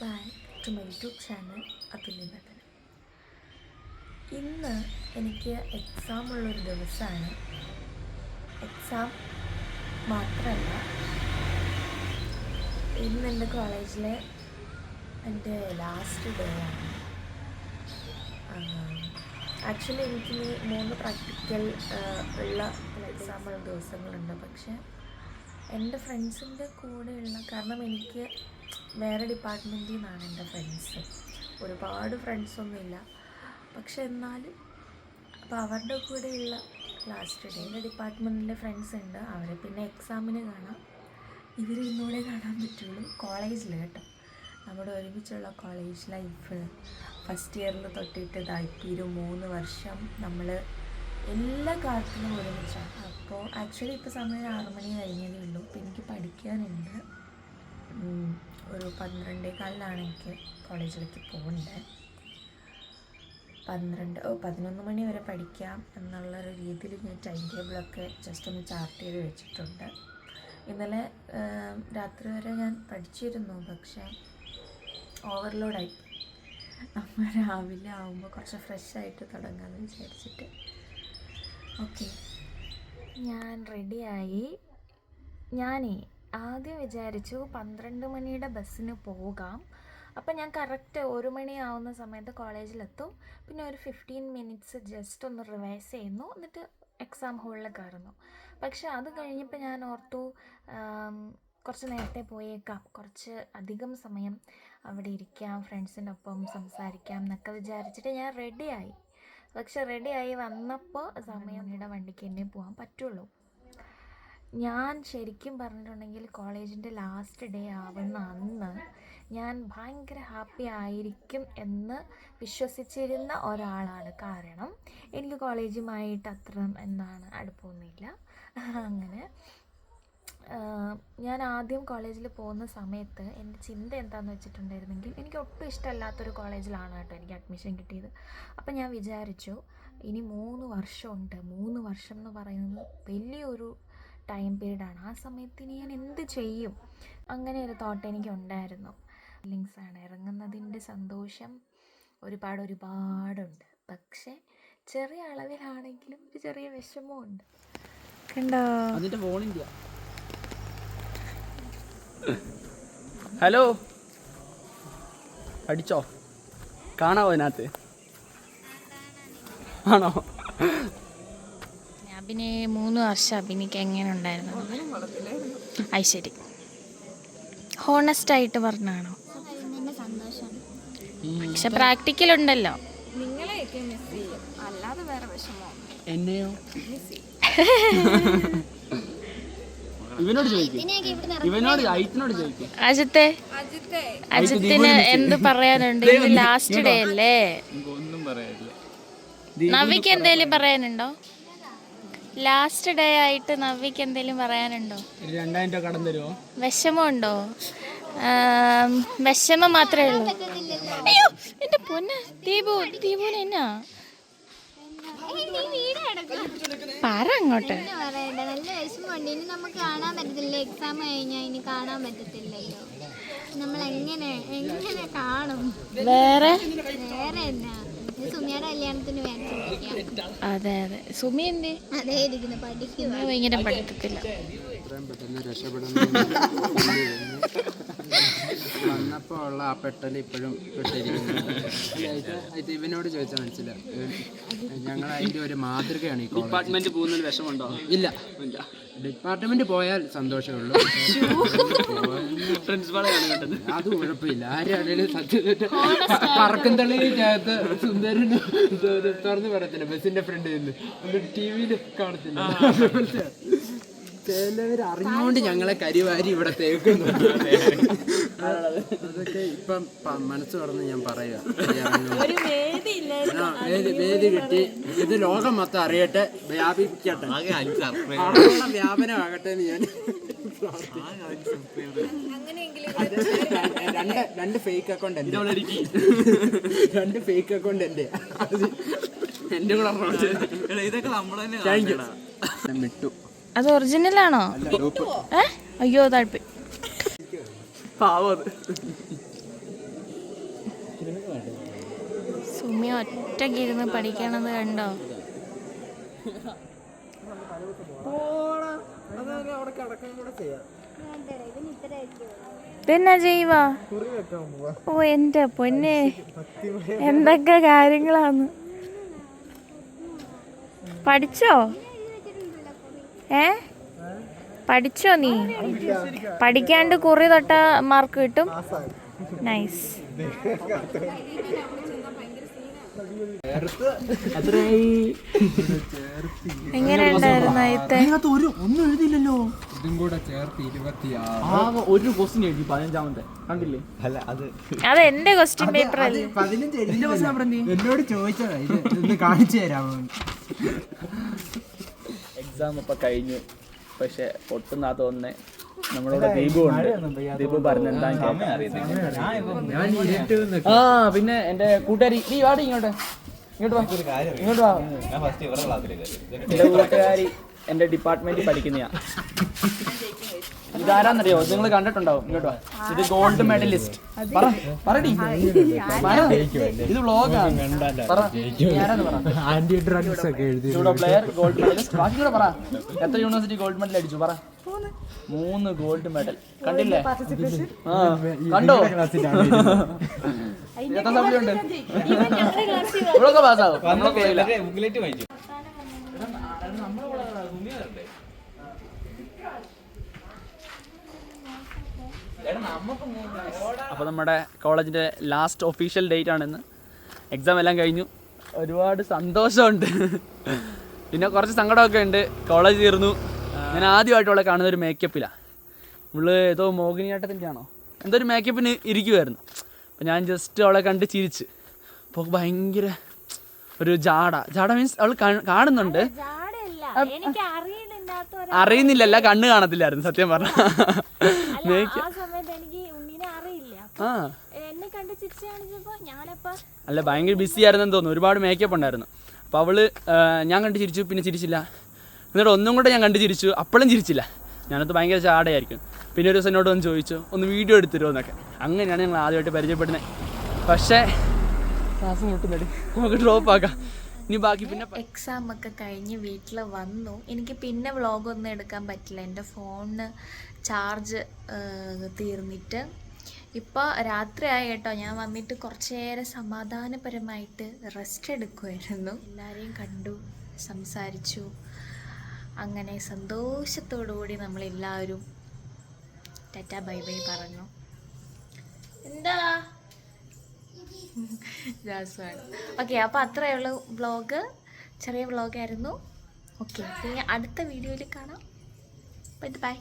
Back to my YouTube channel അതുല്യനടനം. ഇന്ന് എനിക്ക് എക്സാം ഉള്ളൊരു ദിവസമാണ്. എക്സാം മാത്രമല്ല, ഇന്ന് എൻ്റെ കോളേജിലെ എൻ്റെ ലാസ്റ്റ് ഡേ ആണ്. ആക്ച്വലി എനിക്ക് 3 പ്രാക്ടിക്കൽ ഉള്ള എക്സാമുള്ള ദിവസങ്ങളുണ്ട്. പക്ഷേ എൻ്റെ ഫ്രണ്ട്സിൻ്റെ കൂടെയുള്ള, കാരണം എനിക്ക് വേറെ ഡിപ്പാർട്ട്മെൻറ്റിൽ നിന്നാണ് എൻ്റെ ഫ്രണ്ട്സ്. ഒരുപാട് ഫ്രണ്ട്സൊന്നുമില്ല, പക്ഷെ എന്നാലും അപ്പോൾ അവരുടെ കൂടെയുള്ള ലാസ്റ്റ് ഡേ. എൻ്റെ ഡിപ്പാർട്ട്മെൻറ്റിലെ ഫ്രണ്ട്സ് ഉണ്ട്, അവരെ പിന്നെ എക്സാമിന് കാണാം. ഇവർ ഇന്നൂടെ കാണാൻ പറ്റുള്ളൂ കോളേജിൽ കേട്ടോ. നമ്മുടെ ഒരുമിച്ചുള്ള കോളേജ് ലൈഫ് ഫസ്റ്റ് ഇയറിൽ തൊട്ടിട്ട് ഇപ്പോൾ 3 വർഷം നമ്മൾ എല്ലാ കാര്യത്തിലും ഒരുമിച്ചാണ്. അപ്പോൾ ആക്ച്വലി ഇപ്പോൾ സമയം 6 മണി കഴിഞ്ഞതേ ഉള്ളൂ. അപ്പോൾ എനിക്ക് പഠിക്കാനുണ്ട്. ഒരു 12:15 എനിക്ക് കോളേജിലേക്ക് പോകണ്ടേ. 11 മണി വരെ പഠിക്കാം എന്നുള്ളൊരു രീതിയിൽ ഞാൻ ടൈം ടേബിളൊക്കെ ജസ്റ്റ് ഒന്ന് ചാർട്ട് ചെയ്ത് വെച്ചിട്ടുണ്ട്. ഇന്നലെ രാത്രി വരെ ഞാൻ പഠിച്ചിരുന്നു, പക്ഷേ ഓവർലോഡായി. നമ്മൾ രാവിലെ ആകുമ്പോൾ കുറച്ച് ഫ്രഷായിട്ട് തുടങ്ങാമെന്ന് വിചാരിച്ചിട്ട് ഓക്കെ ഞാൻ റെഡിയായി. ആദ്യം വിചാരിച്ചു 12 മണിയുടെ ബസ്സിന് പോകാം. അപ്പം ഞാൻ കറക്റ്റ് 1 മണിയാവുന്ന സമയത്ത് കോളേജിലെത്തും. പിന്നെ ഒരു 15 മിനിറ്റ്സ് ജസ്റ്റ് ഒന്ന് റിവൈസ് ചെയ്യുന്നു, എന്നിട്ട് എക്സാം ഹോളിൽ കയറുന്നു. പക്ഷെ അത് കഴിഞ്ഞപ്പോൾ ഞാൻ ഓർത്തു കുറച്ച് നേരത്തെ പോയേക്കാം, കുറച്ച് അധികം സമയം അവിടെ ഇരിക്കാം, ഫ്രണ്ട്സിൻ്റെ ഒപ്പം സംസാരിക്കാം എന്നൊക്കെ വിചാരിച്ചിട്ട് ഞാൻ റെഡിയായി. പക്ഷെ റെഡിയായി വന്നപ്പോൾ സമയയുടെ വണ്ടിക്ക് തന്നെ പോകാൻ പറ്റുള്ളൂ. ഞാൻ ശരിക്കും പറഞ്ഞിട്ടുണ്ടെങ്കിൽ കോളേജിൻ്റെ ലാസ്റ്റ് ഡേ ആവുന്ന അന്ന് ഞാൻ ഭയങ്കര ഹാപ്പി ആയിരിക്കും എന്ന് വിശ്വസിച്ചിരുന്ന ഒരാളാണ്. കാരണം എനിക്ക് കോളേജുമായിട്ട് അത്ര അടുപ്പമൊന്നുമില്ല. അങ്ങനെ ഞാൻ ആദ്യം കോളേജിൽ പോകുന്ന സമയത്ത് എൻ്റെ ചിന്ത എന്താണെന്ന് വെച്ചിട്ടുണ്ടായിരുന്നെങ്കിൽ, എനിക്ക് ഒട്ടും ഇഷ്ടമല്ലാത്തൊരു കോളേജിലാണ് കേട്ടോ എനിക്ക് അഡ്മിഷൻ കിട്ടിയത്. അപ്പം ഞാൻ വിചാരിച്ചു ഇനി 3 വർഷമുണ്ട്. 3 വർഷം എന്ന് പറയുന്നത് വലിയൊരു ടൈം പീരീഡാണ്. ആ സമയത്ത് ഇനി ഞാൻ എന്ത് ചെയ്യും, അങ്ങനെ ഒരു തോട്ട് എനിക്ക് ഉണ്ടായിരുന്നു. ഫീലിങ്സാണ്, ഇറങ്ങുന്നതിൻ്റെ സന്തോഷം ഒരുപാടുണ്ട്. പക്ഷേ ചെറിയ അളവിലാണെങ്കിലും ഒരു ചെറിയ വിഷമമുണ്ട്. കണ്ടോ? ഹലോ, അടിച്ചോ? കാണാവോ അതിനകത്ത്? ആണോ? അഭിനയ 3 വർഷം അഭിനയിക്കാൻ എങ്ങനെ ഉണ്ടായിരുന്നു? ശരി, ഹോണസ്റ്റായിട്ട് പറഞ്ഞാണോ? പക്ഷെ പ്രാക്ടിക്കൽ ഉണ്ടല്ലോ. നിങ്ങളെയൊക്കെ മിസ് ചെയ്യും, അല്ലാതെ വേറെ വിഷമോ? എന്നെയോ? ഇവനോട് ചോദിക്കും, അജിത്തിനോട് ചോദിക്കും. അജിത്തിന് എന്ത് പറയാനുണ്ട്? ഇത് ലാസ്റ്റ് ഡേ അല്ലേ? ഒന്നും പറയാനില്ല. നവ്യക്ക് എന്തേലും പറയാനുണ്ടോ? ലാസ്റ്റ് ഡേ ആയിട്ട് നവ്യക്ക് എന്തേലും പറയാനുണ്ടോ? 2000 രൂപ കടം തരുമോ? വിഷമമുണ്ടോ? വിഷമം മാത്രമേ ഉള്ളൂ. അയ്യോ എന്റെ പൊന്ന് ദീപുവിന് എന്നാ പറ അങ്ങോട്ട്. നല്ല വിഷമമുണ്ട്. ഇനി നമുക്ക് കാണാൻ പറ്റത്തില്ല, എക്സാം കഴിഞ്ഞാൽ ഇനി കാണാൻ പറ്റത്തില്ലല്ലോ. നമ്മൾ എങ്ങനെ കാണും? വേറെ എന്നാ സുമിയുടെ കല്യാണത്തിന് അതെ സുമി എന്തേ? അതേ ഇരിക്കുന്നു, പഠിക്കുക. ഭയങ്കര പഠിത്തത്തില്ല. വന്നപ്പോൾ ഉള്ള ആ പെട്ടൽ ഇപ്പോഴും പെട്ടിരിക്കുന്നു. ഇവനോട് ചോദിച്ചാൽ മനസ്സിലാവും. ഞങ്ങൾ അതിൻ്റെ ഒരു മാതൃകയാണ് ഈ ഡിപ്പാർട്ട്മെന്റ് പോകുന്നതിൽ വിഷമമുണ്ടോ? ഇല്ല, ഡിപ്പാർട്ട്മെന്റ് പോയാൽ സന്തോഷമുള്ളൂ. അത് കുഴപ്പമില്ല. ആരാണേലും സത്യം പറക്കും തള്ളിയിൽ ചേർത്ത് സുന്ദരന് തുറന്നു പറയത്തില്ല, ബസ്സിന്റെ ഫ്രണ്ടിൽ നിന്ന് TV-യിൽ കാണത്തില്ല. ചിലവർ അറിഞ്ഞുകൊണ്ട് ഞങ്ങളെ കരിവാരി ഇവിടെ തേക്കുന്നുണ്ട്. അതൊക്കെ ഇപ്പം മനസ്സ് പറഞ്ഞ് ഞാൻ പറയുക. വേദി കിട്ടി, ഇത് ലോകം മൊത്തം അറിയട്ടെ, വ്യാപിക്കട്ടെ, വ്യാപനമാകട്ടെ എന്ന് ഞാൻ രണ്ട് ഫേക്ക് അക്കൗണ്ട് എൻ്റെ, 2 ഫേക്ക് അക്കൗണ്ട് എൻ്റെ ഇതൊക്കെ നമ്മൾ തന്നെ വിട്ടു. അത് ഒറിജിനലാണോ? അയ്യോ താഴ്പോയി. രമ്യ ഒറ്റയ്ക്ക് ഇരുന്ന് പഠിക്കണത് കണ്ടോ? ഇതെന്നാ ചെയ്യുവാ? ഓ എൻ്റെ പൊന്നെ, എന്തൊക്കെ കാര്യങ്ങളാന്ന്. പഠിച്ചോ? പഠിച്ചോ നീ? പഠിക്കാണ്ട് കുറി തൊട്ട മാർക്ക് കിട്ടും. നൈസ്. എങ്ങനെ ഉണ്ടായിരുന്നു അയത്തെ? ഒന്നും എഴുതിയില്ലല്ലോ. ഇതും കൂടെ ചേർത്ത് 26. ഒരു ക്വസ്റ്റ്യൻ എഴുതി 15ാമത്തെ കണ്ടില്ലേ? അല്ല അത് എന്റെ ക്വസ്റ്റ്യൻ പേപ്പർ അല്ലേ? 15 എന്നോട് ചോദിച്ചതാ. ഇത് കാണിച്ചു തരാമോ? എക്സാം ഇപ്പൊ കഴിഞ്ഞു. പക്ഷെ പൊട്ടുന്നാ തോന്നുന്നേ. നമ്മളോട് ദീപു ഉണ്ട്. ദീപു പറഞ്ഞെന്താ ആ പിന്നെ എന്റെ കൂട്ടുകാരി നീ വാടി ഇങ്ങോട്ട് വാ. എന്റെ കൂട്ടുകാരി എന്റെ ഡിപ്പാർട്ട്മെന്റിൽ പഠിക്കുന്നയാ. ഇതാരാന്നറിയോ? നിങ്ങൾ കണ്ടിട്ടുണ്ടാവും. ഇങ്ങോട്ട് വാ. ഇത് ഗോൾഡ് മെഡലിസ്റ്റ്. പറടി. ഇത് വ്ളോഗാണ്. ആന്റി ഡ്രഗ്സ് ഒക്കെ എഴുതി. Judo player, gold medallist. ബാക്കി കൂടെ പറ. എത്ര യൂണിവേഴ്സിറ്റി ഗോൾഡ് മെഡൽ അടിച്ചു? പറ. 3 ഗോൾഡ് മെഡൽ. കണ്ടില്ലേ? കണ്ടോ? എത്ര സബ്ജക്ട് ഉണ്ട്? ഇവളൊക്കെ പാസ്സാവും. അപ്പോൾ നമ്മുടെ കോളേജിൻ്റെ ലാസ്റ്റ് ഒഫീഷ്യൽ ഡേറ്റ് ആണിന്ന്. എക്സാം എല്ലാം കഴിഞ്ഞു. ഒരുപാട് സന്തോഷമുണ്ട്, പിന്നെ കുറച്ച് സങ്കടമൊക്കെ ഉണ്ട്. കോളേജ് തീർന്നു. ഞാൻ ആദ്യമായിട്ട് അവളെ കാണുന്ന ഒരു മേക്കപ്പിലാണ്. ഇവള് ഏതോ മോഹിനിയാട്ടത്തിൻ്റെ ആണോ എന്തോ ഒരു മേക്കപ്പിന് ഇരിക്കുമായിരുന്നു. അപ്പോൾ ഞാൻ ജസ്റ്റ് അവളെ കണ്ട് ചിരിച്ച്. അപ്പോൾ ഭയങ്കര ഒരു ജാട മീൻസ് അവൾ കാണുന്നുണ്ട്, അറിയുന്നില്ലല്ല, കണ്ണ് കാണത്തില്ലായിരുന്നു സത്യം പറഞ്ഞ. അല്ല ഭയങ്കര ബിസി ആയിരുന്നെന്ന് തോന്നുന്നു, ഒരുപാട് മേക്കപ്പ് ഉണ്ടായിരുന്നു. അപ്പോൾ അവള് ഞാൻ കണ്ട് ചിരിച്ചു, പിന്നെ ചിരിച്ചില്ല. എന്നിട്ട് ഒന്നും കൂടെ ഞാൻ കണ്ട് ചിരിച്ചു, അപ്പോഴും ചിരിച്ചില്ല. ഞാനത് ഭയങ്കര ചാടയായിരിക്കും. പിന്നെ ഒരു ദിവസം എന്നോട് വന്ന് ചോദിച്ചു ഒന്ന് വീഡിയോ എടുത്തിരുമോ എന്നൊക്കെ. അങ്ങനെയാണ് ഞങ്ങൾ ആദ്യമായിട്ട് പരിചയപ്പെടുന്നത്. പക്ഷേ ക്ലാസ് മുട്ടുന്നടി, നമുക്ക് ഡ്രോപ്പ് ആക്കാം. ഇനി ബാക്കി പിന്നെ എക്സാം ഒക്കെ കഴിഞ്ഞ് വീട്ടിൽ വന്നു. എനിക്ക് പിന്നെ വ്ളോഗൊന്നും എടുക്കാൻ പറ്റില്ല, എൻ്റെ ഫോണിന് ചാർജ് തീർന്നിട്ട്. ഇപ്പോൾ രാത്രിയായി കേട്ടോ. ഞാൻ വന്നിട്ട് കുറച്ച് നേരം സമാധാനപരമായിട്ട് റെസ്റ്റ് എടുക്കുമായിരുന്നു. എല്ലാവരെയും കണ്ടു, സംസാരിച്ചു. അങ്ങനെ സന്തോഷത്തോടുകൂടി നമ്മളെല്ലാവരും ടാറ്റാ ബൈ ബൈ പറഞ്ഞു. എന്താ ജാസ്വാണ്. ഓക്കെ, അപ്പോൾ അത്രയേ ഉള്ളൂ വ്ളോഗ്. ചെറിയ വ്ളോഗായിരുന്നു. ഓക്കെ, ഇനി അടുത്ത വീഡിയോയിൽ കാണാം. Bye bye.